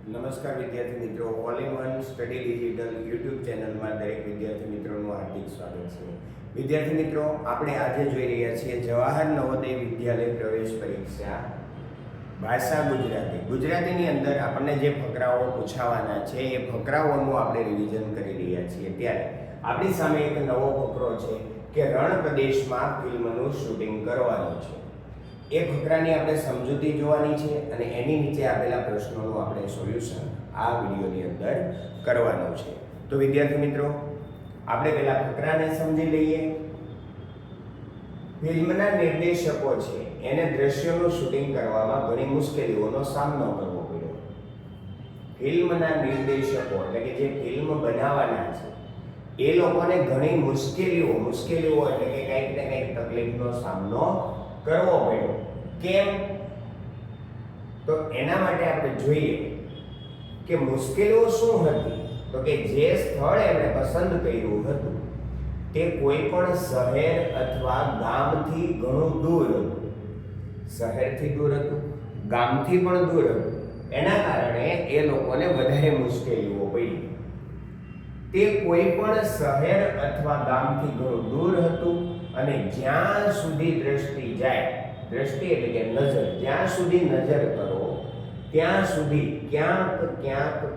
નમસ્કાર વિદ્યાર્થી મિત્રો, all in one study digital YouTube ચેનલમાં દરેક વિદ્યાર્થી મિત્રોનું હાર્દિક સ્વાગત છે. વિદ્યાર્થી મિત્રો, આપણે આજે જોઈ રહ્યા છીએ જવાહર નવોદય વિદ્યાલય પ્રવેશ પરીક્ષા ભાષા ગુજરાતીની અંદર આપણને જે ફકરાઓ પૂછાવાના છે એ ફકરાઓનું આપણે રિવિઝન કરી રહ્યા છીએ. ત્યારે આપણી સામે એક નવો ફકરો છે કે રણ પ્રદેશમાં ફિલ્મનું શૂટિંગ કરવાનું છે. એ ફકરાની આપણે સમજૂતી જોવાની છે અને એની નીચે આપેલા પ્રશ્નોનું આપણે સોલ્યુશન આ વિડીયોની અંદર કરવાનું છે. તો વિદ્યાર્થી મિત્રો, આપણે પહેલા ફકરાને સમજી લઈએ. ફિલ્મના નિર્દેશકો છે એને દ્રશ્યોનું શૂટિંગ કરવામાં ઘણી મુશ્કેલીઓનો સામનો કરવો પડ્યો. ફિલ્મના નિર્દેશકો એટલે કે જે ફિલ્મ બનાવવાના છે એ લોકોને ઘણી મુશ્કેલીઓ એટલે કે કંઈક ને કંઈક તકલીફનો સામનો કરવો પડ્યો. કેમ? તો એના માટે આપણે જોઈએ કે મુશ્કેલીઓ શું હતી. તો કે જે સ્થળ એમણે પસંદ કર્યું હતું તે કોઈ પણ શહેર અથવા ગામથી ઘણું દૂર હતું. શહેરથી દૂર હતું, ગામથી પણ દૂર હતું. એના કારણે એ લોકોને વધારે મુશ્કેલીઓ પડી. તે કોઈ પણ શહેર અથવા ગામથી ઘણું દૂર હતું અને જ્યાં સુધી દ્રષ્ટિ જાય, દ્રષ્ટિ એટલે કે નજર, જ્યાં સુધી નજર કરો ત્યાં સુધી ક્યાંક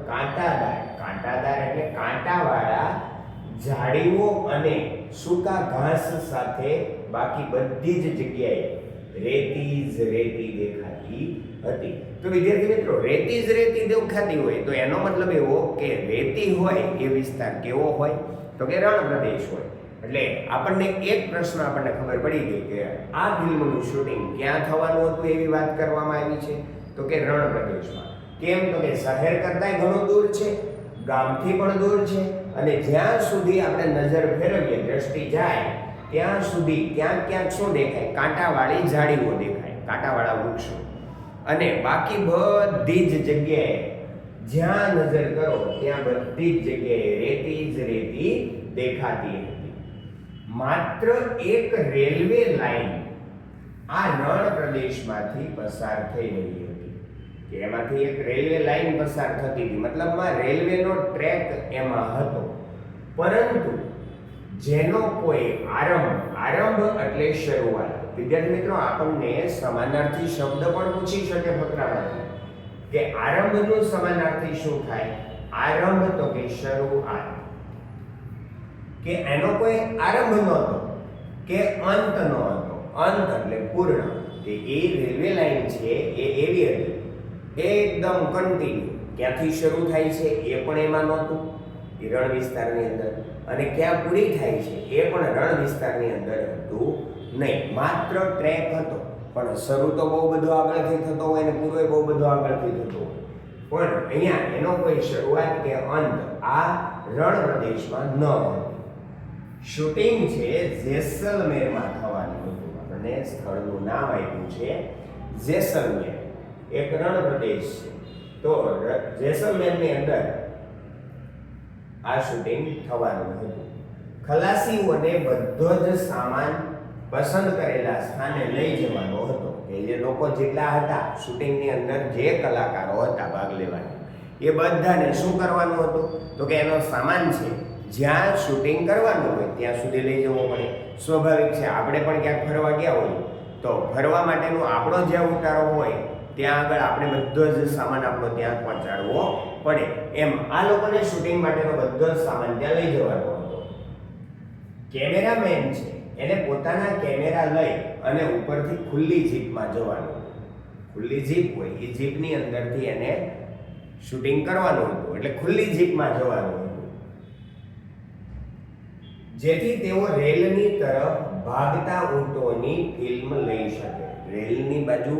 કાંટાદાર એટલે કાંટાવાળા ઝાડીઓ અને સૂકા ઘાસ સાથે બાકી બધી જ જગ્યાએ રેતી જ રેતી દેખાતી હતી. તો વિદ્યાર્થી મિત્રો, રેતી જ રેતી દેખાતી હોય તો એનો મતલબ એવો કે રેતી હોય એ વિસ્તાર કેવો હોય? તો કે રણ પ્રદેશ હોય. એટલે આપણને એક પ્રશ્ન ખબર પડી ગઈ કે આ ફિલ્મનું શૂટિંગ ક્યાં થવાનું હતું એવી વાત કરવામાં આવી છે. તો કે રણ પ્રદેશમાં. કેમ? તો કે શહેર કરતાંય ઘણું દૂર છે, ગામથી પણ દૂર છે અને જ્યાં સુધી આપણે નજર ફેરવીએ, દ્રષ્ટિ જાય ત્યાં સુધી ક્યાંક શું દેખાય? કાંટાવાળી ઝાડીઓ દેખાય, કાંટાવાળા વૃક્ષો. અને બાકી બધી જ જગ્યાએ જ્યાં નજર કરો ત્યાં બધી જ જગ્યાએ રેતી જ રેતી દેખાતી હતી. માત્ર એક રેલવે લાઈન આ રણ પ્રદેશમાંથી પસાર થઈ રહી હતી. કે એમાંથી એક રેલવે લાઈન પસાર થતી હતી, મતલબમાં રેલવેનો ટ્રેક એમાં હતો. પરંતુ જેનો કોઈ આરંભ એટલે શરૂઆત. વિદ્યાર્થી મિત્રો, આપણને સમાનાર્થી શબ્દ પણ પૂછી શકે ફકરામાંથી કે આરંભનું સમાનાર્થી શું થાય? આરંભ તો કે શરૂઆત. કે એનો કોઈ આરંભ નહોતો કે અંત નહોતો. અંત એટલે પૂર્ણ. કે એ રેલવે લાઈન છે એ એવી હતી, એકદમ કન્ટિન્યુ. ક્યાંથી શરૂ થાય છે એ પણ એમાં નહોતું, એ રણ વિસ્તારની અંદર, અને ક્યાં પૂરી થાય છે એ પણ રણ વિસ્તારની અંદર હતું નહીં. માત્ર ટ્રેક હતો, પણ શરૂ તો બહુ બધો આગળથી થતો હોય અને પૂરો બહુ બધો આગળથી થતો હોય. પણ અહીંયા એનો કોઈ શરૂઆત કે અંત આ રણ પ્રદેશમાં ન હતો. શૂટિંગ છે જેસલમેરમાં થવાનું હતું. આપણને સ્થળનું નામ આપ્યું છે જેસલમેર. એક રણ પ્રદેશ છે. તો જેસલમેરની અંદર આ શૂટિંગ થવાનું હતું. ખલાસીઓને બધો જ સામાન પસંદ કરેલા સ્થાને લઈ જવાનો હતો. કે જે લોકો જેટલા હતા શૂટિંગની અંદર, જે કલાકારો હતા ભાગ લેવાના, એ બધાને શું કરવાનું હતું? તો કે એનો સામાન છે જ્યાં શૂટિંગ કરવાનું હોય ત્યાં સુધી લઈ જવો પડે. સ્વાભાવિક છે, આપણે પણ ક્યાંક ફરવા ગયા હોય તો ફરવા માટેનો આપણો જ્યાં ઉતારો હોય ત્યાં આગળ આપણે બધો જ સામાન આપણો ત્યાં પહોંચાડવો પડે. એમ આ લોકોને શૂટિંગ માટેનો બધો જ સામાન ત્યાં લઈ જવાનો હતો. કેમેરામેન છે એને પોતાના કેમેરા લઈ અને ઉપરથી ખુલ્લી જીપમાં જવાનું. ખુલ્લી જીપ હોય એ જીપની અંદરથી એને શૂટિંગ કરવાનું હતું. એટલે ખુલ્લી જીપમાં જવાનું હતું જેથી તેઓ રેલની તરફ ભાગતા ઊંટોની ફિલ્મ લઈ શકે. રેલની બાજુ,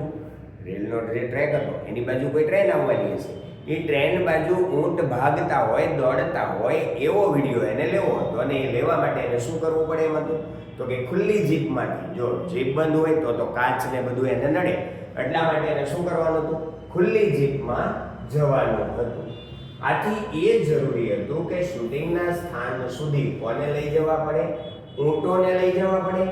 રેલનો જે ટ્રેક હતો એની બાજુ કોઈ ટ્રેન આવવાની હશે, એ ટ્રેન બાજુ ઊંટ ભાગતા હોય, દોડતા હોય એવો વિડીયો એને લેવો હતો. અને એ લેવા માટે એને શું કરવું પડે એમ હતું? તો કે ખુલ્લી જીપમાંથી, જો જીપ બંધ હોય તો કાચ ને બધું એને નડે, એટલા માટે એને શું કરવાનું હતું? ખુલ્લી જીપમાં જવાનું હતું. આથી એ જરૂરી હતું કે શૂટિંગના સ્થાન સુધી કોને લઈ જવા પડે? ઊંટોને લઈ જવા પડે.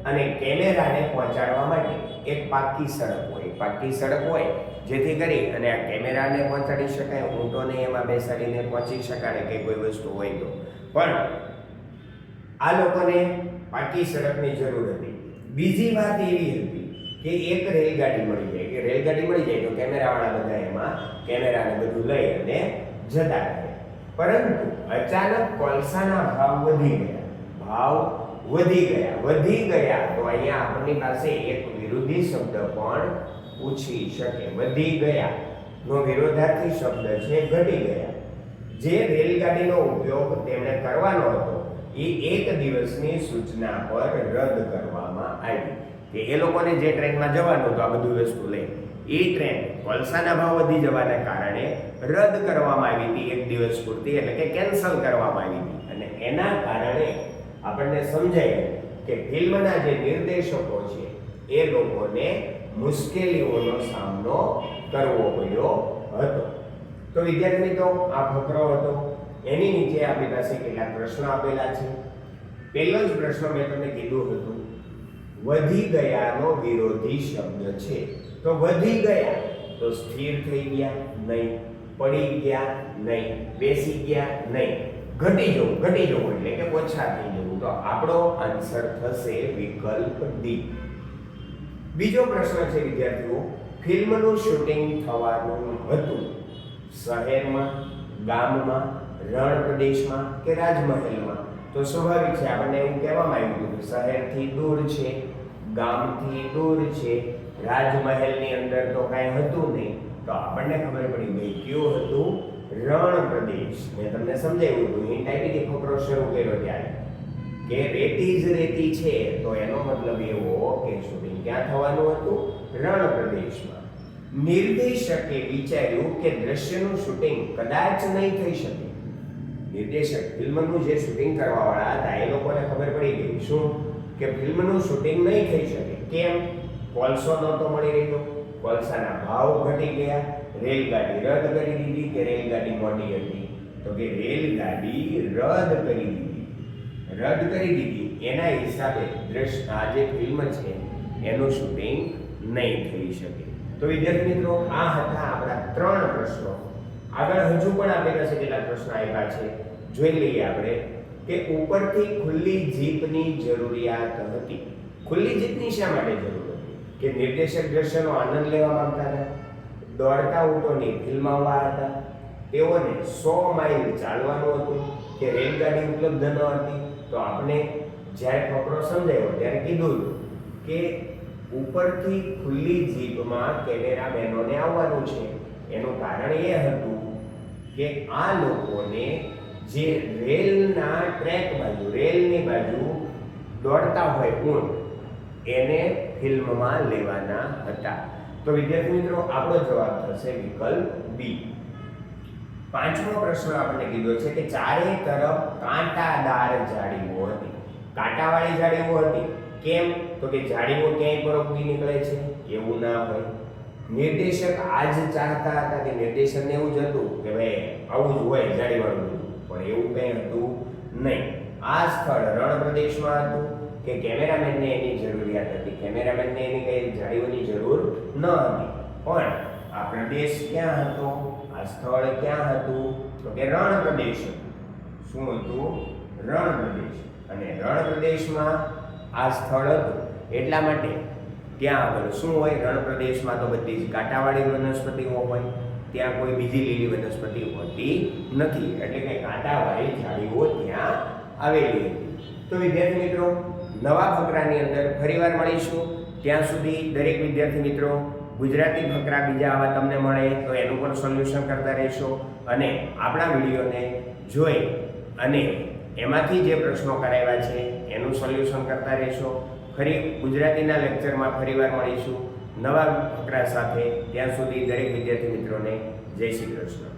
અને કેમેરાને પહોંચાડવા માટે એક પાકી સડક હોય, પાકી સડક હોય, જેથી કરી અને આ કેમેરાને પહોંચાડી શકાય, ઊંટોને એમાં બેસાડીને પહોંચી શકાય કે કોઈ વસ્તુ હોય તો. પણ આ લોકોને પાકી સડકની જરૂર હતી. બીજી વાત એવી હતી કે એક રેલગાડી મળી જાય, કે રેલગાડી મળી જાય તો કેમેરાવાળા બધા એમાં કેમેરાને બધું લઈ અને જતા રહે. પરંતુ અચાનક કોલસાના ભાવ વધી ગયા તો અહીંયા આપણી પાસે એક વિરોધી શબ્દ પણ પૂછી શકે. વધી ગયા નો વિરોધાર્થી શબ્દ છે ઘટી ગયા. જે રેલગાડીનો ઉપયોગ તેમણે કરવાનો હતો એ એક દિવસની સૂચના પર રદ કરવામાં આવી, કે એ લોકોને જે ટ્રેનમાં જવાનું હતું આ બધું વસ્તુ લઈ, એ ટ્રેન કોલસાના ભાવ વધી જવાના કારણે રદ કરવામાં આવી હતી એક દિવસ પૂરતી, એટલે કે કેન્સલ કરવામાં આવી હતી. અને એના કારણે આપણને સમજાય કે ફિલ્મના જે નિર્દેશકો છે એ લોકોને મુશ્કેલીઓનો સામનો કરવો પડ્યો હતો. તો વિદ્યાર્થી મિત્રો, આ ફકરો હતો. એની નીચે આપણી પાસે કેટલાક પ્રશ્નો આપેલા છે. પહેલો જ પ્રશ્ન મેં તમને કીધું હતું, વધી ગયાનો વિરોધી શબ્દ છે. તો વધી ગયા તો સ્થિર થઈ ગયા નહીં, પડી ગયા નહીં, બેસી ગયા નહીં, ઘટી જવું એટલે કે ઓછા થઈ જવું. તો આપણો આન્સર થશે વિકલ્પ ડી. બીજો પ્રશ્ન છે વિદ્યાર્થીઓ, ફિલ્મનું શૂટિંગ થવાનું હતું શહેરમાં, ગામમાં, રણ પ્રદેશમાં કે રાજમહેલમાં. તો સ્વાભાવિક છે આપણને એવું કહેવામાં આવ્યું કે શહેરથી દૂર છે, ગામથી દૂર છે, રાજમહેલની અંદર તો કાંઈ હતું નહીં. તો આપણને ખબર પડી ગઈ કયું હતું, રણ પ્રદેશ. મેં તમને સમજાવ્યું હતું, હિન્ટ આપી હતી ફકરો શરૂ કર્યો ત્યારે, કે રેતી જ રેતી છે તો એનો મતલબ એવો કે શૂટિંગ ક્યાં થવાનું હતું, રણ પ્રદેશમાં. નિર્દેશકે વિચાર્યું કે દ્રશ્યનું શૂટિંગ કદાચ નહીં થઈ શકે. નિર્દેશક ફિલ્મનું જે શૂટિંગ કરવાવાળા હતા એ લોકોને ખબર પડી ગઈ શું, કે ફિલ્મનું શૂટિંગ નહીં થઈ શકે. કેમ? કોલસો નહોતો મળી રહ્યો, કોલસાના ભાવ ઘટી ગયા, રેલગાડી રદ કરી દીધી કે રેલગાડી મોડી હતી, તો કે રેલગાડી રદ કરી દીધી. એના હિસાબે આ જે ફિલ્મ છે એનું શૂટિંગ નહીં થઈ શકે. તો વિદ્યાર્થી મિત્રો, આ હતા આપણા 3 પ્રશ્નો. આગળ હજુ પણ આપણી પાસે કેટલાક પ્રશ્નો આપ્યા છે, જોઈ લઈએ આપણે. કે ઉપરથી ખુલ્લી જીપની જરૂરિયાત હતી. ખુલ્લી જીપની શા માટે જરૂર હતી? કે નિર્દેશક દ્રશ્યનો આનંદ લેવા માંગતા હતા, દોડતા ઊંટોની ફિલ્માવવા હતા, તેઓને 100 માઇલ ચાલવાનું હતું, કે રેલગાડી ઉપલબ્ધ ન હતી. તો આપણે જ્યારે ફકરો સમજાયો ત્યારે કીધું કે ઉપરથી ખુલ્લી જીપમાં કેમેરામેનોને આવવાનું છે. એનું કારણ એ હતું કે આ લોકોને જે રેલના ટ્રેક બાજુ, રેલની બાજુ દોડતા હોય ઊંટ, એને ફિલ્મમાં લેવાના હતા. તો વિદ્યાર્થી મિત્રો, આપણો જવાબ થશે વિકલ્પ બી. 5મો પ્રશ્ન આપણને કીધો છે કે ચારે તરફ કાંટાદાર ઝાડીઓ હતી. કાંટાવાળી ઝાડીઓ હતી. કેમ? તો કે ઝાડીઓ ક્યાંય પર ઉગી નીકળે છે એવું ના હોય. નિર્દેશક આજ ચાહતા હતા કે નિર્દેશકને એવું જ હતું કે ભાઈ આવું જ હોય ઝાડીવાળું બધું, પણ એવું કંઈ હતું નહીં. આ સ્થળ રણ પ્રદેશમાં હતું કે કેમેરામેનને એની જરૂરિયાત હતી. કેમેરામેનને એની કઈ ઝાડીઓની જરૂર ન હતી. પણ આ પ્રદેશ ક્યાં હતો, આ સ્થળ ક્યાં હતું, તો કે રણ પ્રદેશ હતું. શું હતું? રણ પ્રદેશ. અને રણ પ્રદેશમાં આ સ્થળ હતું એટલા માટે ત્યાં આગળ શું હોય, રણ પ્રદેશમાં તો બધી જ કાંટાવાળી વનસ્પતિઓ હોય, ત્યાં કોઈ બીજી લીલી વનસ્પતિ હોતી નથી. એટલે કે કાંટાવાળી ઝાડીઓ ત્યાં આવેલી હતી. તો વિદ્યાર્થી મિત્રો, નવા ફકરાની અંદર ફરીવાર મળીશું. ત્યાં સુધી દરેક વિદ્યાર્થી મિત્રો ગુજરાતી ફકરા બીજા આવા તમને મળે તો એનું પણ સોલ્યુશન કરતા રહેશો, અને આપણા વિડીયોને જોઈ અને એમાંથી જે પ્રશ્નો કરાવ્યા છે એનું સોલ્યુશન કરતા રહેશો. ફરી ગુજરાતીના લેક્ચરમાં ફરીવાર મળીશું નવા ફકરા સાથે. ત્યાં સુધી દરેક વિદ્યાર્થી મિત્રોને જય શ્રી કૃષ્ણ.